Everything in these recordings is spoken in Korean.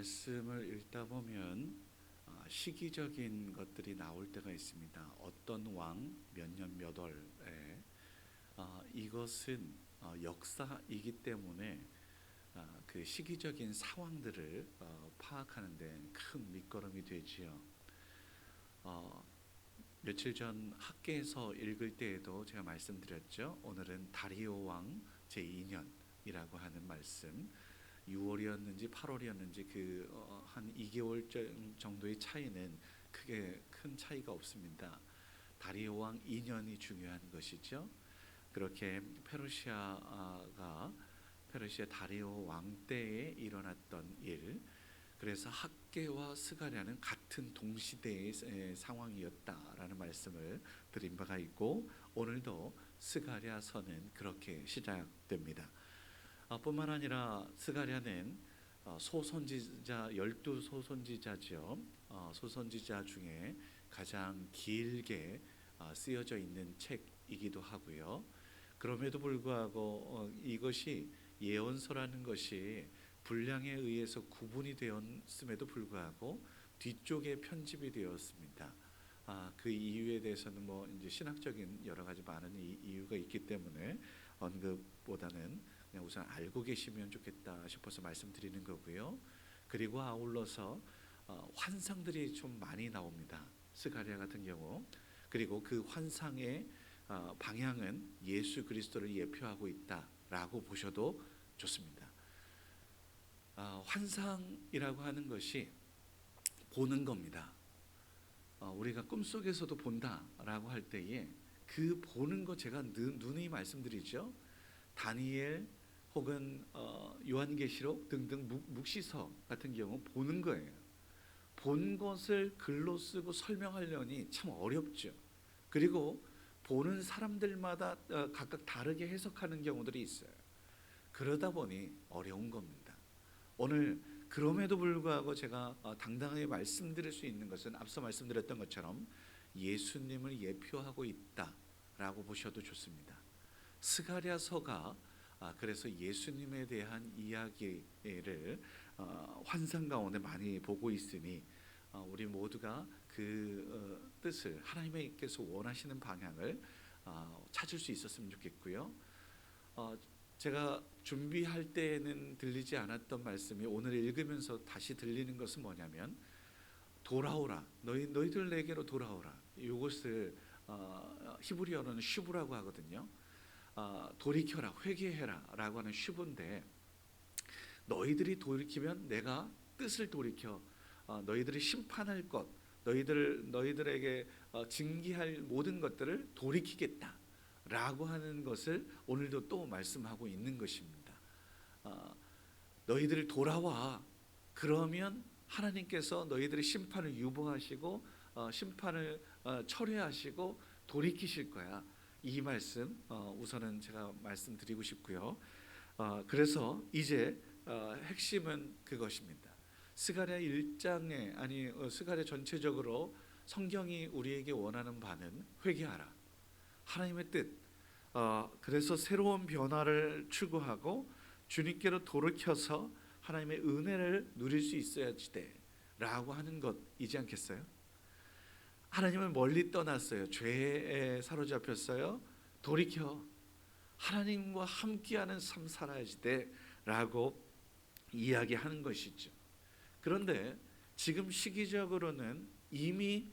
말씀을 읽다 보면 시기적인 것들이 나올 때가 있습니다. 어떤 왕 몇 년 몇 월에 이것은 역사이기 때문에 그 시기적인 상황들을 파악하는 데 큰 밑거름이 되지요. 어, 며칠 전 학계에서 읽을 때에도 제가 말씀드렸죠. 오늘은 다리오 왕 제2년이라고 하는 말씀. 6월이었는지 8월이었는지 한 2개월 정도의 차이는 크게 큰 차이가 없습니다. 다리오 왕 2년이 중요한 것이죠. 그렇게 페르시아 다리오 왕 때에 일어났던 일, 그래서 학개와 스가랴는 같은 동시대의 상황이었다라는 말씀을 드린 바가 있고, 오늘도 스가랴서는 그렇게 시작됩니다. 뿐만 아니라 스가랴는 소선지자 12소선지자죠. 소선지자 중에 가장 길게 쓰여져 있는 책이기도 하고요. 그럼에도 불구하고 이것이 예언서라는 것이 분량에 의해서 구분이 되었음에도 불구하고 뒤쪽에 편집이 되었습니다. 그 이유에 대해서는 이제 신학적인 여러 가지 많은 이유가 있기 때문에 언급보다는 그냥 우선 알고 계시면 좋겠다 싶어서 말씀드리는 거고요. 그리고 아울러서 환상들이 좀 많이 나옵니다. 스가랴 같은 경우. 그리고 그 환상의 방향은 예수 그리스도를 예표하고 있다라고 보셔도 좋습니다. 환상이라고 하는 것이 보는 겁니다. 우리가 꿈속에서도 본다라고 할 때에 그 보는 거 제가 누누이 말씀드리죠. 다니엘 혹은 요한계시록 등등 묵시서 같은 경우 보는 거예요. 본 것을 글로 쓰고 설명하려니 참 어렵죠. 그리고 보는 사람들마다 각각 다르게 해석하는 경우들이 있어요. 그러다 보니 어려운 겁니다. 오늘 그럼에도 불구하고 제가 당당하게 말씀드릴 수 있는 것은 앞서 말씀드렸던 것처럼 예수님을 예표하고 있다라고 보셔도 좋습니다. 스가랴서가 그래서 예수님에 대한 이야기를 환상 가운데 많이 보고 있으니 우리 모두가 그 뜻을 하나님께서 원하시는 방향을 찾을 수 있었으면 좋겠고요. 제가 준비할 때에는 들리지 않았던 말씀이 오늘 읽으면서 다시 들리는 것은 뭐냐면, 돌아오라, 너희들 내게로 돌아오라. 이것을 히브리어로는 슈브라고 하거든요. 돌이켜라, 회개해라 라고 하는 슈브인데, 너희들이 돌이키면 내가 뜻을 돌이켜 너희들이 심판할 것, 너희들에게 징계할 모든 것들을 돌이키겠다 라고 하는 것을 오늘도 또 말씀하고 있는 것입니다. 너희들 돌아와. 그러면 하나님께서 너희들의 심판을 유보하시고 심판을 철회하시고 돌이키실 거야. 이 말씀 우선은 제가 말씀드리고 싶고요. 그래서 이제 핵심은 그것입니다. 스가랴 1장에 스가랴 전체적으로 성경이 우리에게 원하는 바는 회개하라, 하나님의 뜻. 그래서 새로운 변화를 추구하고 주님께로 돌이켜서 하나님의 은혜를 누릴 수 있어야지라고 하는 것이지 않겠어요? 하나님을 멀리 떠났어요. 죄에 사로잡혔어요. 돌이켜 하나님과 함께하는 삶 살아야지 라고 이야기하는 것이죠. 그런데 지금 시기적으로는 이미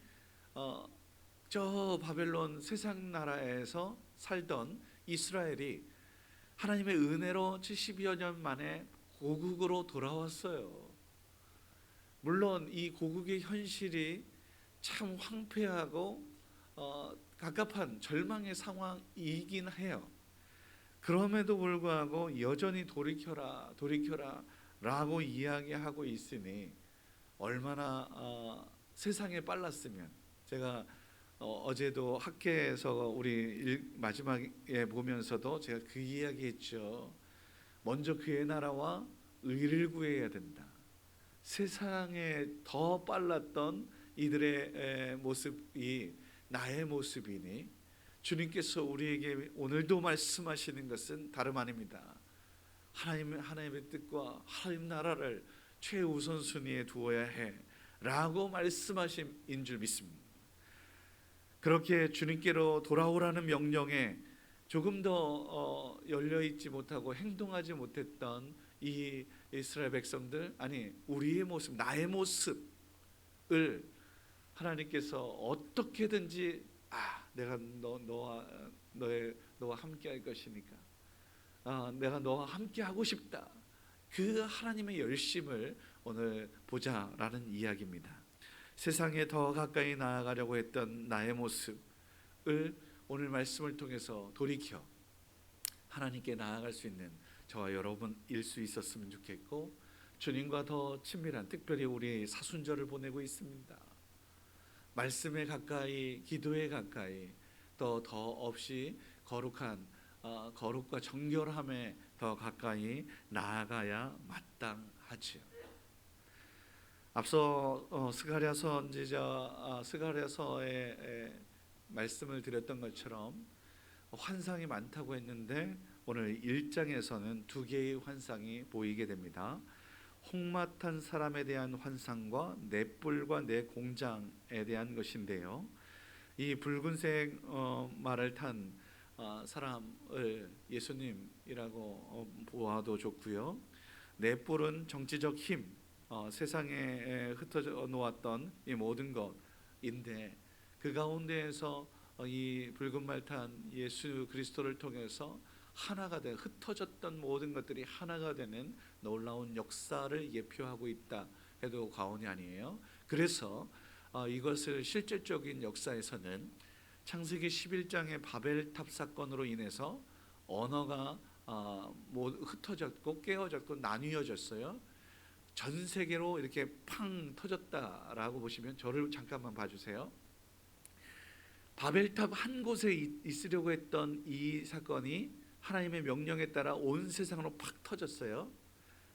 저 바벨론 세상 나라에서 살던 이스라엘이 하나님의 은혜로 70여 년 만에 고국으로 돌아왔어요. 물론 이 고국의 현실이 참 황폐하고 갑갑한 절망의 상황이긴 해요. 그럼에도 불구하고 여전히 돌이켜라 라고 이야기하고 있으니 얼마나 세상에 빨랐으면. 제가 어제도 학회에서 우리 마지막에 보면서도 제가 그 이야기했죠. 먼저 그의 나라와 의를 구해야 된다. 세상에 더 빨랐던 이들의 모습이 나의 모습이니 주님께서 우리에게 오늘도 말씀하시는 것은 다름 아닙니다. 하나님의 뜻과 하나님 나라를 최우선순위에 두어야 해라고 말씀하심인 줄 믿습니다. 그렇게 주님께로 돌아오라는 명령에 조금 더 열려 있지 못하고 행동하지 못했던 이 이스라엘 백성들, 아니 우리의 모습, 나의 모습을 하나님께서 어떻게든지 내가 너와 함께할 것이니까, 내가 너와 함께하고 싶다, 그 하나님의 열심을 오늘 보자라는 이야기입니다. 세상에 더 가까이 나아가려고 했던 나의 모습을 오늘 말씀을 통해서 돌이켜 하나님께 나아갈 수 있는 저와 여러분일 수 있었으면 좋겠고, 주님과 더 친밀한, 특별히 우리 사순절을 보내고 있습니다. 말씀에 가까이, 기도에 가까이, 또 더 없이 거룩한 거룩과 정결함에 더 가까이 나아가야 마땅하지요. 앞서 스가랴서 선지자 스가랴서의 말씀을 드렸던 것처럼 환상이 많다고 했는데, 오늘 1장에서는 두 개의 환상이 보이게 됩니다. 홍마탄 사람에 대한 환상과 넷불과 네 공장에 대한 것인데요, 이 붉은색 말을 탄 사람을 예수님이라고 보아도 좋고요, 넷불은 정치적 힘, 세상에 흩어져 놓았던 이 모든 것인데, 그 가운데에서 이 붉은 말 탄 예수 그리스도를 통해서 하나가 된, 흩어졌던 모든 것들이 하나가 되는 놀라운 역사를 예표하고 있다 해도 과언이 아니에요. 그래서 이것을 실질적인 역사에서는 창세기 11장의 바벨탑 사건으로 인해서 언어가 흩어졌고 깨어졌고 나뉘어졌어요. 전 세계로 이렇게 팡 터졌다라고 보시면, 저를 잠깐만 봐주세요. 바벨탑 한 곳에 있으려고 했던 이 사건이 하나님의 명령에 따라 온 세상으로 팍 터졌어요.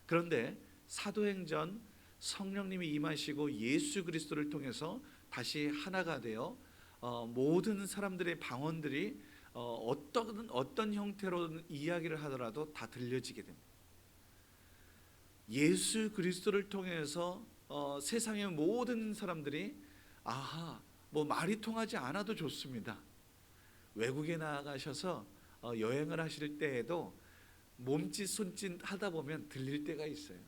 그런데 사도행전 성령님이 임하시고 예수 그리스도를 통해서 다시 하나가 되어 모든 사람들의 방언들이 어떤 형태로 이야기를 하더라도 다 들려지게 됩니다. 예수 그리스도를 통해서 세상의 모든 사람들이 말이 통하지 않아도 좋습니다. 외국에 나가셔서 여행을 하실 때에도 몸짓 손짓 하다 보면 들릴 때가 있어요.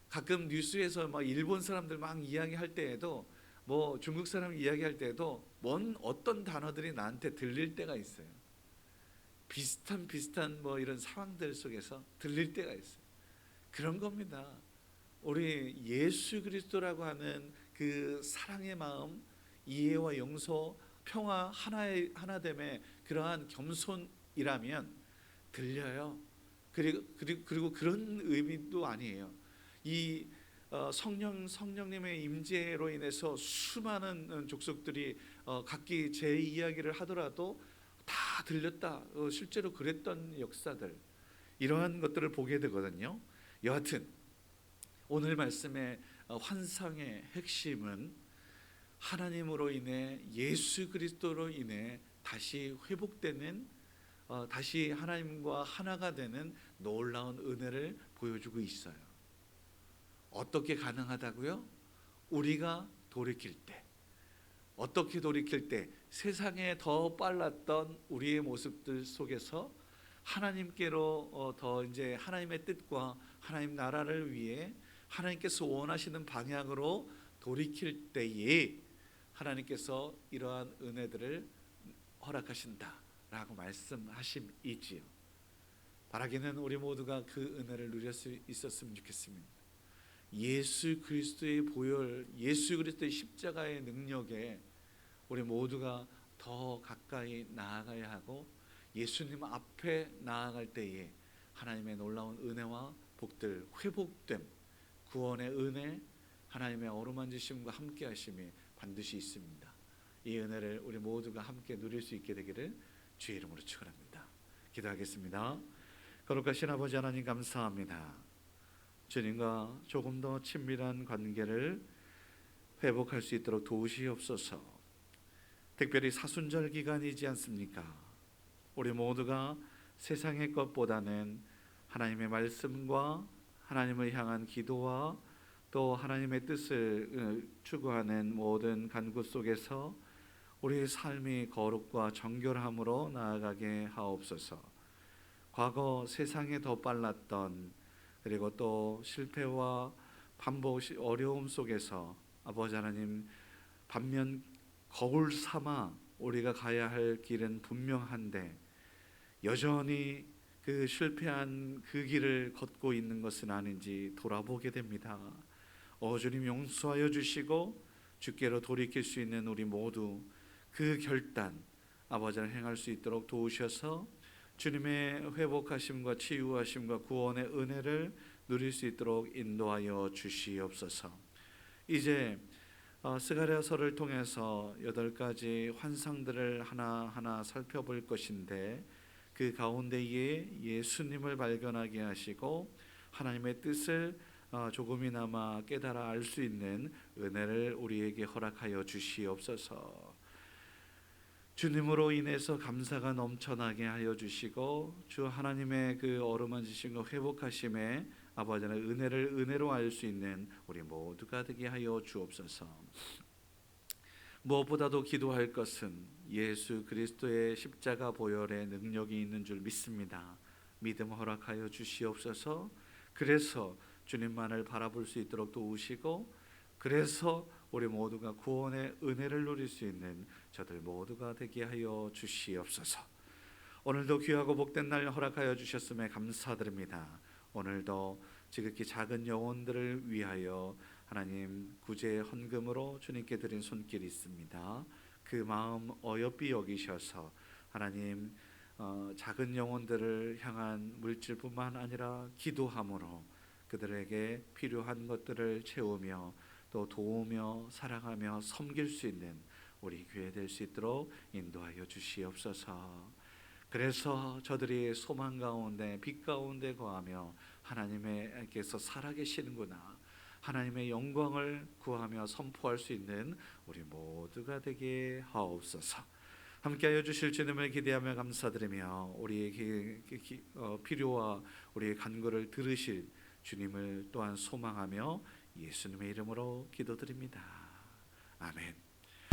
가끔 뉴스에서 일본 사람들 막 이야기할 때에도, 중국 사람 이야기할 때에도 어떤 단어들이 나한테 들릴 때가 있어요. 비슷한 이런 상황들 속에서 들릴 때가 있어요. 그런 겁니다. 우리 예수 그리스도라고 하는 그 사랑의 마음, 이해와 용서, 평화, 하나됨의 그러한 겸손이라면 들려요. 그리고 그런 의미도 아니에요. 이 성령님의 임재로 인해서 수많은 족속들이 각기 제 이야기를 하더라도 다 들렸다. 실제로 그랬던 역사들, 이러한 것들을 보게 되거든요. 여하튼 오늘 말씀의 환상의 핵심은 하나님으로 인해, 예수 그리스도로 인해 다시 회복되는, 다시 하나님과 하나가 되는 놀라운 은혜를 보여주고 있어요. 어떻게 가능하다고요? 우리가 돌이킬 때. 어떻게 돌이킬 때? 세상에 더 빨랐던 우리의 모습들 속에서 하나님께로 더 이제 하나님의 뜻과 하나님 나라를 위해 하나님께서 원하시는 방향으로 돌이킬 때에 하나님께서 이러한 은혜들을 허락하신다라고 말씀하심이지요. 바라기는 우리 모두가 그 은혜를 누릴 수 있었으면 좋겠습니다. 예수 그리스도의 보혈, 예수 그리스도의 십자가의 능력에 우리 모두가 더 가까이 나아가야 하고, 예수님 앞에 나아갈 때에 하나님의 놀라운 은혜와 복들, 회복됨, 구원의 은혜, 하나님의 어루만지심과 함께 하심이 반드시 있습니다. 이 은혜를 우리 모두가 함께 누릴 수 있게 되기를 주의 이름으로 축원합니다. 기도하겠습니다. 거룩하신 아버지 하나님, 감사합니다. 주님과 조금 더 친밀한 관계를 회복할 수 있도록 도우시옵소서. 특별히 사순절 기간이지 않습니까? 우리 모두가 세상의 것보다는 하나님의 말씀과 하나님을 향한 기도와 또 하나님의 뜻을 추구하는 모든 간구 속에서 우리의 삶이 거룩과 정결함으로 나아가게 하옵소서. 과거 세상에 더 빨랐던, 그리고 또 실패와 반복 어려움 속에서 아버지 하나님, 반면 거울 삼아 우리가 가야 할 길은 분명한데 여전히 그 실패한 그 길을 걷고 있는 것은 아닌지 돌아보게 됩니다. 주님 용서하여 주시고 주께로 돌이킬 수 있는 우리 모두 그 결단 아버지를 행할 수 있도록 도우셔서 주님의 회복하심과 치유하심과 구원의 은혜를 누릴 수 있도록 인도하여 주시옵소서. 이제 스가랴서를 통해서 8가지 환상들을 하나하나 살펴볼 것인데 그 가운데에 예수님을 발견하게 하시고 하나님의 뜻을 조금이나마 깨달아 알 수 있는 은혜를 우리에게 허락하여 주시옵소서. 주님으로 인해서 감사가 넘쳐나게 하여 주시고 주 하나님의 그 어루만지심과 회복하심에 아버지의 은혜를 은혜로 알 수 있는 우리 모두가 되게 하여 주옵소서. 무엇보다도 기도할 것은 예수 그리스도의 십자가 보혈의 능력이 있는 줄 믿습니다. 믿음 허락하여 주시옵소서. 그래서 주님만을 바라볼 수 있도록 도우시고, 그래서 우리 모두가 구원의 은혜를 누릴 수 있는 저들 모두가 되게 하여 주시옵소서. 오늘도 귀하고 복된 날 허락하여 주셨음에 감사드립니다. 오늘도 지극히 작은 영혼들을 위하여 하나님 구제 헌금으로 주님께 드린 손길이 있습니다. 그 마음 어여삐 여기셔서 하나님 작은 영혼들을 향한 물질뿐만 아니라 기도함으로 그들에게 필요한 것들을 채우며 또 도우며 사랑하며 섬길 수 있는 우리 교회 될 수 있도록 인도하여 주시옵소서. 그래서 저들이 소망 가운데 빛 가운데 거하며 하나님께서 살아계시는구나, 하나님의 영광을 구하며 선포할 수 있는 우리 모두가 되게 하옵소서. 함께하여 주실 주님을 기대하며 감사드리며 우리의 필요와 우리의 간구를 들으실 주님을 또한 소망하며 예수님의 이름으로 기도드립니다. 아멘.